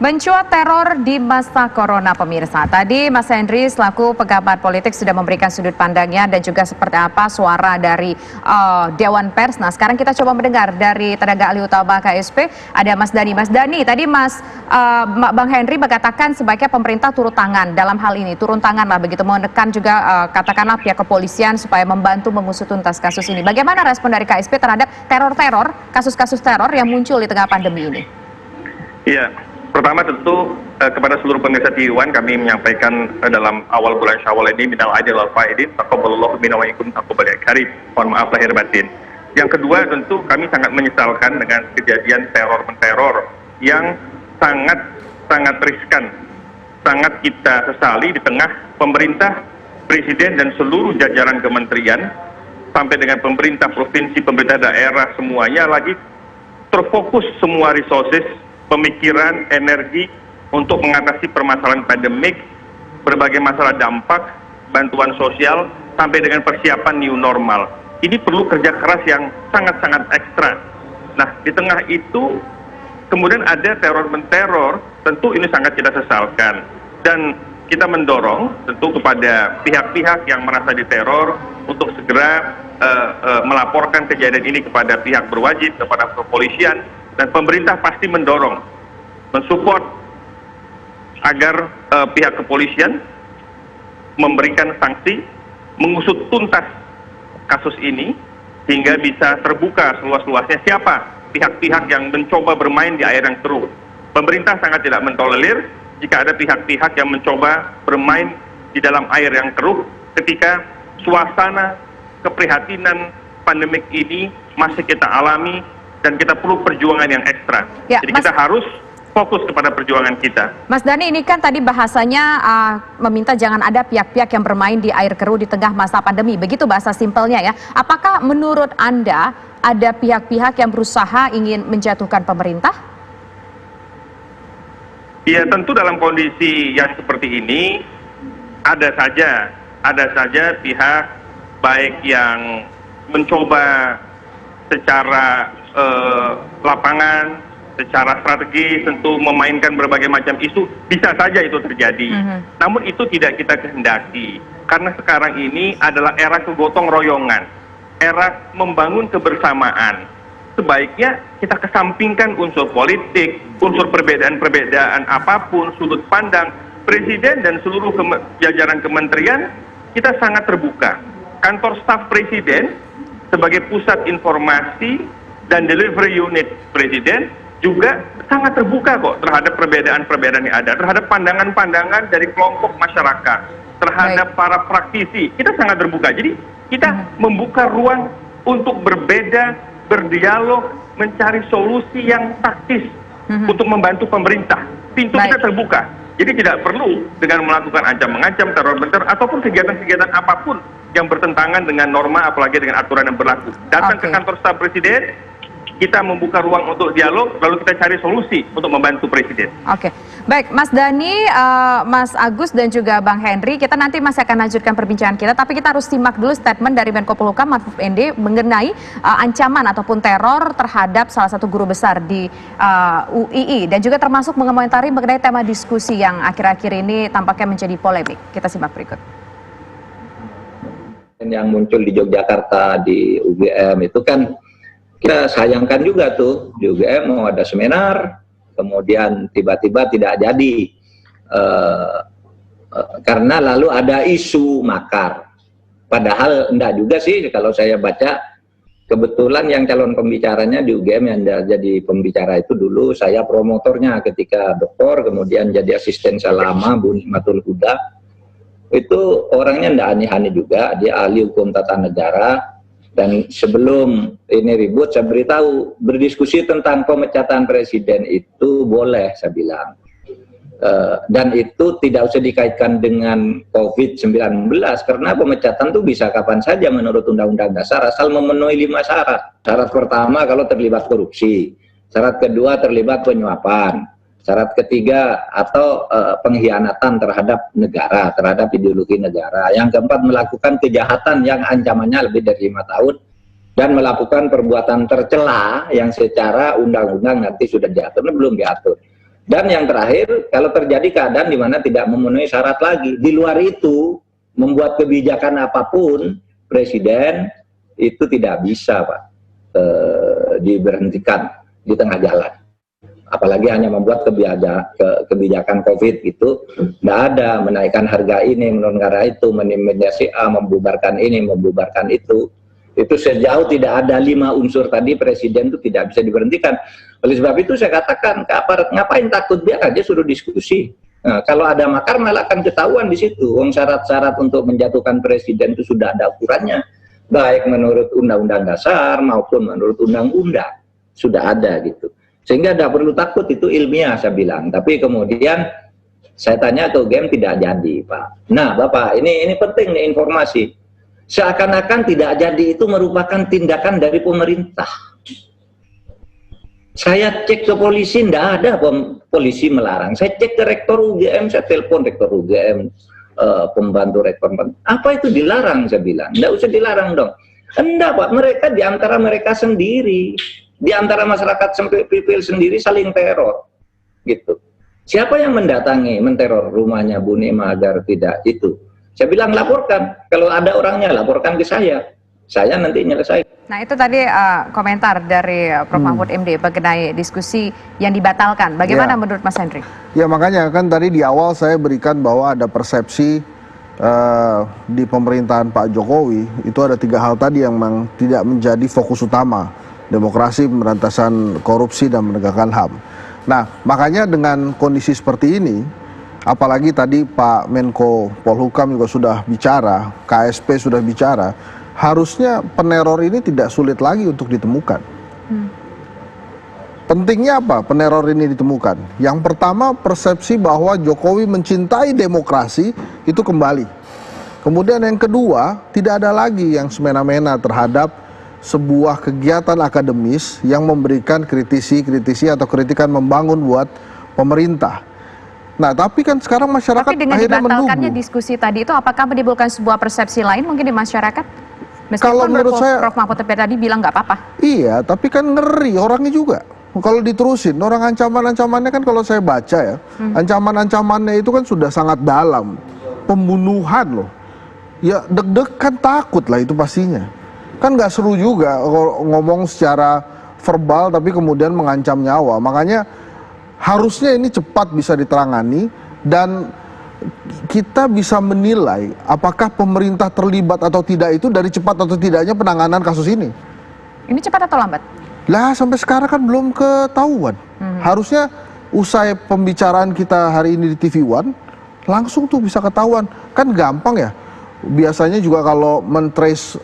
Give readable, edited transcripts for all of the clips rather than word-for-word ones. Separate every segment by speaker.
Speaker 1: Mencuat teror di masa corona pemirsa. Tadi Mas Henry selaku pengamat politik sudah memberikan sudut pandangnya dan juga seperti apa suara dari Dewan Pers. Nah sekarang kita coba mendengar dari tenaga ahli utama KSP ada Mas Dhani. Mas Dhani, tadi Bang Henry mengatakan sebaiknya pemerintah turun tangan dalam hal ini. Turun tangan lah begitu, menekan juga katakanlah pihak kepolisian supaya membantu mengusut tuntas kasus ini. Bagaimana respon dari KSP terhadap kasus-kasus teror yang muncul di tengah pandemi ini?
Speaker 2: Iya. Pertama tentu kepada seluruh pemirsa T1 kami menyampaikan dalam awal bulan Syawal ini minal aidin wal faidin taqabbalallahu minna wa minkum taqabbal karim. Mohon maaf lahir batin. Yang kedua tentu kami sangat menyesalkan dengan kejadian teror-menteror yang sangat riskan. Sangat kita sesali di tengah pemerintah, presiden dan seluruh jajaran kementerian sampai dengan pemerintah provinsi, pemerintah daerah semuanya lagi terfokus semua resources, pemikiran, energi untuk mengatasi permasalahan pandemik, berbagai masalah dampak, bantuan sosial, sampai dengan persiapan new normal. Ini perlu kerja keras yang sangat-sangat ekstra. Nah, di tengah itu, kemudian ada teror-menteror, tentu ini sangat kita sesalkan. Dan kita mendorong tentu kepada pihak-pihak yang merasa diteror untuk segera melaporkan kejadian ini kepada pihak berwajib, kepada kepolisian, dan pemerintah pasti mendorong, mensupport agar pihak kepolisian memberikan sanksi, mengusut tuntas kasus ini, hingga bisa terbuka seluas-luasnya siapa pihak-pihak yang mencoba bermain di air yang keruh. Pemerintah sangat tidak mentolerir jika ada pihak-pihak yang mencoba bermain di dalam air yang keruh ketika suasana keprihatinan pandemik ini masih kita alami, dan kita perlu perjuangan yang ekstra. Ya, jadi kita harus fokus kepada perjuangan kita.
Speaker 1: Mas Dhani, ini kan tadi bahasanya meminta jangan ada pihak-pihak yang bermain di air keruh di tengah masa pandemi. Begitu bahasa simpelnya ya. Apakah menurut Anda ada pihak-pihak yang berusaha ingin menjatuhkan pemerintah?
Speaker 2: Ya, tentu dalam kondisi yang seperti ini ada saja pihak baik yang mencoba secara lapangan, secara strategi tentu memainkan berbagai macam isu, bisa saja itu terjadi. Namun itu tidak kita kehendaki, karena sekarang ini adalah era kegotong royongan, era membangun kebersamaan. Sebaiknya kita kesampingkan unsur politik, unsur perbedaan-perbedaan apapun, sudut pandang. Presiden dan seluruh jajaran kementerian kita sangat terbuka. Kantor staf presiden sebagai pusat informasi dan delivery unit presiden juga sangat terbuka kok terhadap perbedaan-perbedaan yang ada, terhadap pandangan-pandangan dari kelompok masyarakat, terhadap para praktisi. Kita sangat terbuka. Jadi kita membuka ruang untuk berbeda, berdialog, mencari solusi yang taktis untuk membantu pemerintah. Pintu kita terbuka. Jadi tidak perlu dengan melakukan ancam-mengancam, teror-menteror, ataupun kegiatan-kegiatan apapun yang bertentangan dengan norma, apalagi dengan aturan yang berlaku. Datang ke kantor staf presiden, kita membuka ruang untuk dialog, lalu kita cari solusi untuk membantu presiden.
Speaker 1: Oke, baik Mas Dhani, Mas Agus dan juga Bang Henry, kita nanti masih akan lanjutkan perbincangan kita, tapi kita harus simak dulu statement dari Menko Polhukam Mahfud MD mengenai ancaman ataupun teror terhadap salah satu guru besar di UII, dan juga termasuk mengomentari mengenai tema diskusi yang akhir-akhir ini tampaknya menjadi polemik. Kita simak berikut.
Speaker 3: Yang muncul di Yogyakarta di UGM itu kan kita sayangkan juga tuh, di UGM mau ada seminar, kemudian tiba-tiba tidak jadi karena lalu ada isu makar. Padahal enggak juga sih, kalau saya baca, kebetulan yang calon pembicaranya di UGM yang jadi pembicara itu dulu saya promotornya ketika doktor, kemudian jadi asisten selama Bu Nikmatul Huda. Itu orangnya enggak aneh-aneh juga, dia ahli hukum tata negara. Dan sebelum ini ribut, saya beritahu, berdiskusi tentang pemecatan presiden itu boleh, saya bilang. Dan itu tidak usah dikaitkan dengan COVID-19, karena pemecatan itu bisa kapan saja menurut Undang-Undang Dasar, asal memenuhi 5 syarat. Syarat pertama kalau terlibat korupsi, syarat kedua terlibat penyuapan, syarat ketiga atau pengkhianatan terhadap negara, terhadap ideologi negara. Yang keempat, melakukan kejahatan yang ancamannya lebih dari 5 tahun dan melakukan perbuatan tercela yang secara undang-undang nanti sudah diatur, belum diatur. Dan yang terakhir, kalau terjadi keadaan di mana tidak memenuhi syarat lagi, di luar itu membuat kebijakan apapun, Presiden itu tidak bisa, Pak, diberhentikan di tengah jalan. Apalagi hanya membuat kebijakan COVID gitu, tidak ada menaikkan harga ini, menurunkan harga itu, menimediasi A, membubarkan ini, membubarkan itu. Itu sejauh tidak ada 5 unsur tadi, Presiden itu tidak bisa diberhentikan. Oleh sebab itu saya katakan ke aparat, ngapain takut, biar aja suruh diskusi. Nah, kalau ada makar malah akan ketahuan di situ. Syarat-syarat untuk menjatuhkan Presiden itu sudah ada ukurannya, baik menurut Undang-Undang Dasar maupun menurut Undang-Undang sudah ada gitu. Sehingga tidak perlu takut, itu ilmiah saya bilang. Tapi kemudian saya tanya ke UGM tidak jadi, Pak. Nah, Bapak, ini penting nih informasi. Seakan-akan tidak jadi itu merupakan tindakan dari pemerintah. Saya cek ke polisi, tidak ada polisi melarang. Saya cek ke rektor UGM, saya telepon rektor UGM, pembantu rektor. Apa itu dilarang, saya bilang. Tidak usah dilarang dong. Enggak, Pak, mereka diantara mereka sendiri, diantara masyarakat sipil sendiri saling teror. Gitu. Siapa yang mendatangi, menteror rumahnya Bu Nima agar tidak itu? Saya bilang laporkan, kalau ada orangnya laporkan ke saya nanti nyelesai.
Speaker 1: Nah itu tadi komentar dari Prof. Mahfud MD mengenai diskusi yang dibatalkan. Bagaimana menurut Mas Henry?
Speaker 4: Ya makanya kan tadi di awal saya berikan bahwa ada persepsi di pemerintahan Pak Jokowi itu ada 3 hal tadi yang memang tidak menjadi fokus utama. Demokrasi, pemberantasan korupsi, dan menegakkan HAM. Nah makanya dengan kondisi seperti ini, apalagi tadi Pak Menko Polhukam juga sudah bicara, KSP sudah bicara, harusnya peneror ini tidak sulit lagi untuk ditemukan. Pentingnya apa peneror ini ditemukan? Yang pertama, persepsi bahwa Jokowi mencintai demokrasi itu kembali. Kemudian yang kedua, tidak ada lagi yang semena-mena terhadap sebuah kegiatan akademis yang memberikan kritisi atau kritikan membangun buat pemerintah. Nah, tapi kan sekarang masyarakat akhirnya menunggu. Tapi dengan dibatalkannya
Speaker 1: diskusi tadi itu apakah menimbulkan sebuah persepsi lain mungkin di masyarakat? Meskipun
Speaker 4: kalau menurut saya,
Speaker 1: Prof. Mahfud tadi bilang nggak apa-apa.
Speaker 4: Iya, tapi kan ngeri orangnya juga. Kalau diterusin, orang ancaman-ancamannya kan kalau saya baca ya, ancaman-ancamannya itu kan sudah sangat dalam. Pembunuhan loh. Ya deg-degan, takut lah itu pastinya. Kan nggak seru juga ngomong secara verbal tapi kemudian mengancam nyawa. Makanya harusnya ini cepat bisa diterangani dan kita bisa menilai apakah pemerintah terlibat atau tidak itu dari cepat atau tidaknya penanganan kasus ini.
Speaker 1: Ini cepat atau lambat?
Speaker 4: Lah sampai sekarang kan belum ketahuan. Harusnya usai pembicaraan kita hari ini di TV One langsung tuh bisa ketahuan. Kan gampang ya. Biasanya juga kalau men-trace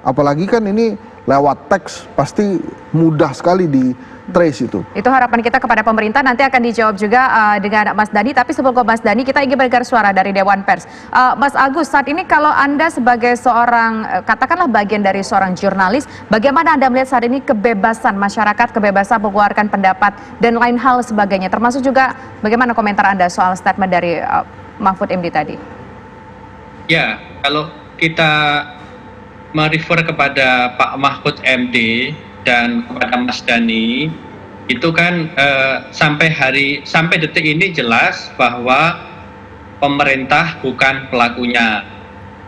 Speaker 4: apalagi kan ini lewat teks pasti mudah sekali di trace itu.
Speaker 1: Itu harapan kita kepada pemerintah, nanti akan dijawab juga dengan Mas Dhani. Tapi sebelum ke Mas Dhani, kita ingin mendengar suara dari Dewan Pers. Mas Agus, saat ini kalau Anda sebagai seorang, katakanlah bagian dari seorang jurnalis, bagaimana Anda melihat saat ini kebebasan masyarakat, kebebasan mengeluarkan pendapat, dan lain hal sebagainya? Termasuk juga bagaimana komentar Anda soal statement dari Mahfud MD tadi?
Speaker 5: Ya, kalau kita merefer kepada Pak Mahfud MD dan kepada Mas Dhani, itu kan sampai detik ini jelas bahwa pemerintah bukan pelakunya.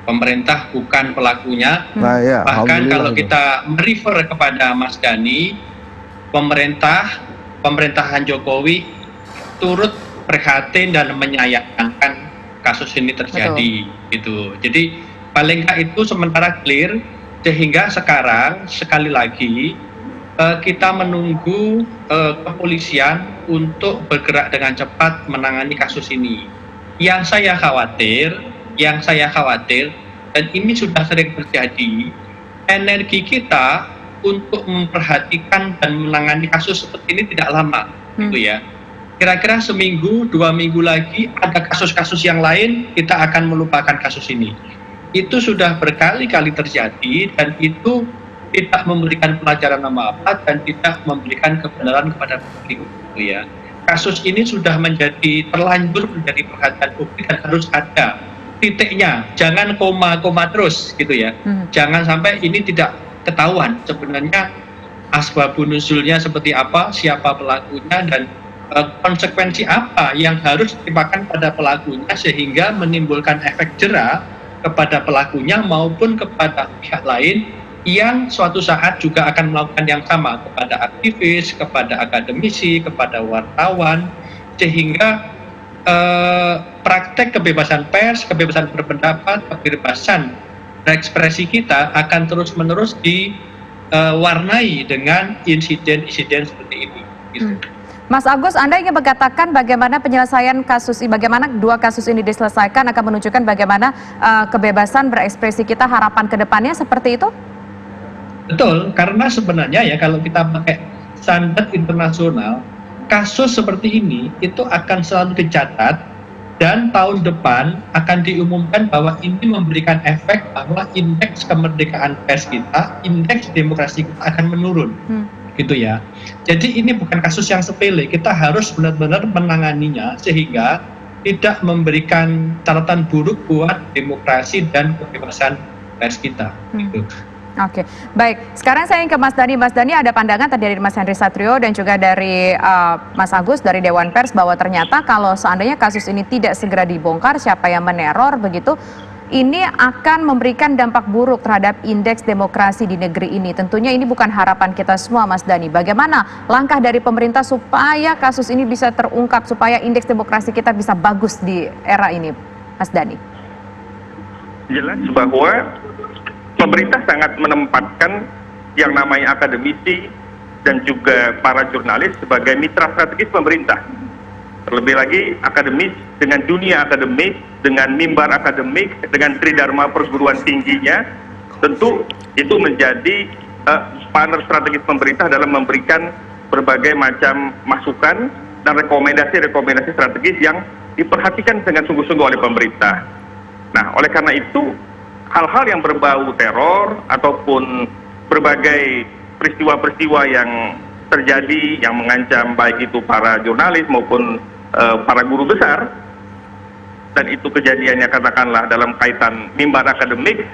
Speaker 5: Pemerintah bukan pelakunya.
Speaker 4: Nah, ya,
Speaker 5: bahkan kalau kita merefer kepada Mas Dhani, pemerintahan Jokowi turut prihatin dan menyayangkan kasus ini terjadi. Gitu. Jadi paling nggak itu sementara clear, sehingga sekarang sekali lagi kita menunggu kepolisian untuk bergerak dengan cepat menangani kasus ini. Yang saya khawatir, dan ini sudah sering terjadi, energi kita untuk memperhatikan dan menangani kasus seperti ini tidak lama, gitu ya. Kira-kira seminggu, 2 minggu lagi ada kasus-kasus yang lain, kita akan melupakan kasus ini. Itu sudah berkali-kali terjadi dan itu tidak memberikan pelajaran apa-apa dan tidak memberikan kebenaran kepada publik, gitu ya. Kasus ini sudah terlanjur menjadi perhatian publik dan harus ada titiknya, jangan koma-koma terus, gitu ya. Jangan sampai ini tidak ketahuan sebenarnya asbabun nuzulnya seperti apa, siapa pelakunya, dan konsekuensi apa yang harus ditimpakan pada pelakunya sehingga menimbulkan efek jera kepada pelakunya maupun kepada pihak lain yang suatu saat juga akan melakukan yang sama kepada aktivis, kepada akademisi, kepada wartawan, sehingga praktek kebebasan pers, kebebasan berpendapat, kebebasan berekspresi kita akan terus-menerus diwarnai dengan insiden-insiden seperti ini. Gitu.
Speaker 1: Mas Agus, Anda ingin mengatakan bagaimana penyelesaian kasus ini, bagaimana dua kasus ini diselesaikan akan menunjukkan bagaimana kebebasan berekspresi kita, harapan ke depannya seperti itu?
Speaker 5: Betul, karena sebenarnya ya kalau kita pakai standar internasional, kasus seperti ini itu akan selalu dicatat dan tahun depan akan diumumkan bahwa ini memberikan efek bahwa indeks kemerdekaan pers kita, indeks demokrasi kita akan menurun. Gitu ya. Jadi ini bukan kasus yang sepele, kita harus benar-benar menanganinya sehingga tidak memberikan catatan buruk buat demokrasi dan kebebasan pers kita. Gitu.
Speaker 1: Oke, baik. Sekarang saya ingin ke Mas Dhani. Mas Dhani, ada pandangan tadi dari Mas Henry Satrio dan juga dari Mas Agus dari Dewan Pers bahwa ternyata kalau seandainya kasus ini tidak segera dibongkar, siapa yang meneror begitu, ini akan memberikan dampak buruk terhadap indeks demokrasi di negeri ini. Tentunya ini bukan harapan kita semua, Mas Dhani. Bagaimana langkah dari pemerintah supaya kasus ini bisa terungkap, supaya indeks demokrasi kita bisa bagus di era ini, Mas Dhani?
Speaker 2: Jelas bahwa pemerintah sangat menempatkan yang namanya akademisi dan juga para jurnalis sebagai mitra strategis pemerintah. Terlebih lagi akademis dengan dunia akademik, dengan mimbar akademik, dengan tridharma perguruan tingginya, tentu itu menjadi partner strategis pemerintah dalam memberikan berbagai macam masukan dan rekomendasi-rekomendasi strategis yang diperhatikan dengan sungguh-sungguh oleh pemerintah. Nah, oleh karena itu, hal-hal yang berbau teror ataupun berbagai peristiwa-peristiwa yang terjadi yang mengancam baik itu para jurnalis maupun para guru besar, dan itu kejadiannya katakanlah dalam kaitan mimbar akademik,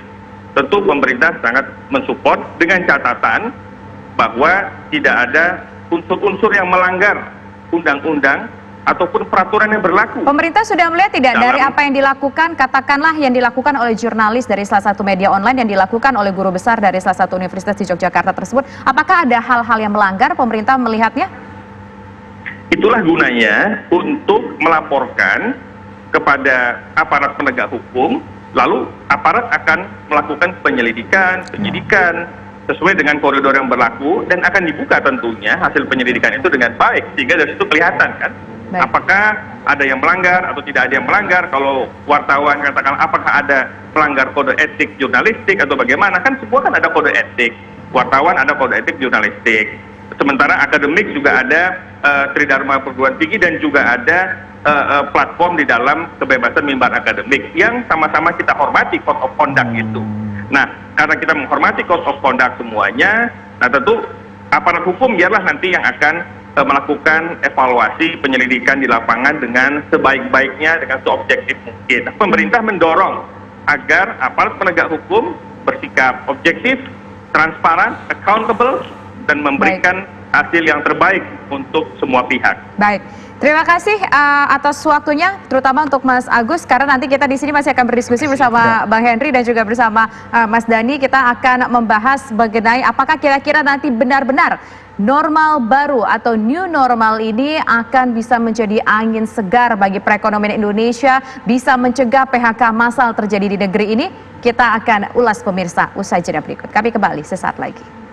Speaker 2: tentu pemerintah sangat mensupport dengan catatan bahwa tidak ada unsur-unsur yang melanggar undang-undang ataupun peraturan yang berlaku.
Speaker 1: Pemerintah sudah melihat tidak dari apa yang dilakukan, katakanlah yang dilakukan oleh jurnalis dari salah satu media online, yang dilakukan oleh guru besar dari salah satu universitas di Yogyakarta tersebut, apakah ada hal-hal yang melanggar, pemerintah melihatnya?
Speaker 2: Itulah gunanya untuk melaporkan kepada aparat penegak hukum, lalu aparat akan melakukan penyelidikan, penyidikan sesuai dengan koridor yang berlaku, dan akan dibuka tentunya hasil penyelidikan itu dengan baik, sehingga dari situ kelihatan kan apakah ada yang melanggar atau tidak ada yang melanggar. Kalau wartawan katakan apakah ada pelanggar kode etik jurnalistik atau bagaimana, kan semua kan ada kode etik, wartawan ada kode etik jurnalistik, sementara akademik juga ada tridharma perguruan tinggi dan juga ada platform di dalam kebebasan mimbar akademik yang sama-sama kita hormati code of conduct itu. Nah, karena kita menghormati code of conduct semuanya, nah tentu aparat hukum biarlah nanti yang akan melakukan evaluasi penyelidikan di lapangan dengan sebaik-baiknya, dengan seobjektif mungkin. Pemerintah mendorong agar aparat penegak hukum bersikap objektif, transparan, accountable, dan memberikan hasil yang terbaik untuk semua pihak.
Speaker 1: Baik, terima kasih atas waktunya, terutama untuk Mas Agus, karena nanti kita di sini masih akan berdiskusi bersama Bang Henry dan juga bersama Mas Dhani. Kita akan membahas mengenai apakah kira-kira nanti benar-benar normal baru atau new normal ini akan bisa menjadi angin segar bagi perekonomian Indonesia, bisa mencegah PHK massal terjadi di negeri ini. Kita akan ulas pemirsa usai jeda berikut. Kami kembali sesaat lagi.